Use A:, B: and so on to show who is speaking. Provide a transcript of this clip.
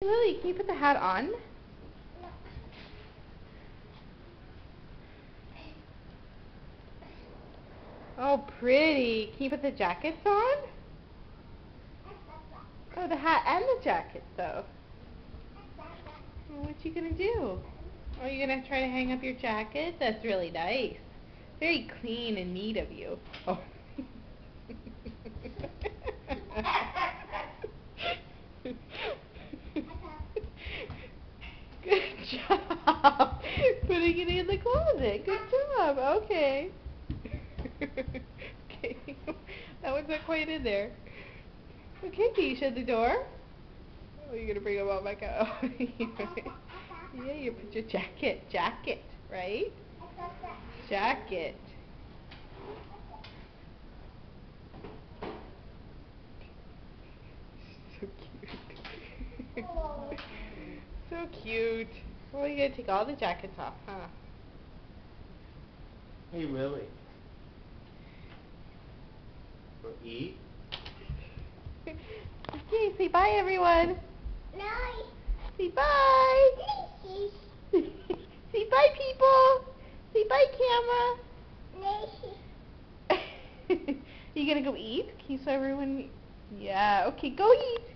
A: Lily, can you put the hat on? Oh, pretty. Can you put the jackets on? Oh, the hat and the jackets, though. Well, what you gonna do? Oh, you gonna try to hang up your jacket? That's really nice. Very clean and neat of you. Oh. Good job. Putting it in the closet. Good job. Okay. Okay. That one's not quite in there. Okay, can you shut the door? Oh, you're gonna bring them all back out. Yeah, you put your jacket, right? Jacket. So cute. So cute. Well, you're gonna take all the jackets off, huh?
B: Hey, Lily. Go eat?
A: Okay, say bye, everyone.
C: Bye.
A: Say bye. Say bye, people. Say bye, camera. You gonna go eat? Can you show everyone? Yeah, okay, go eat.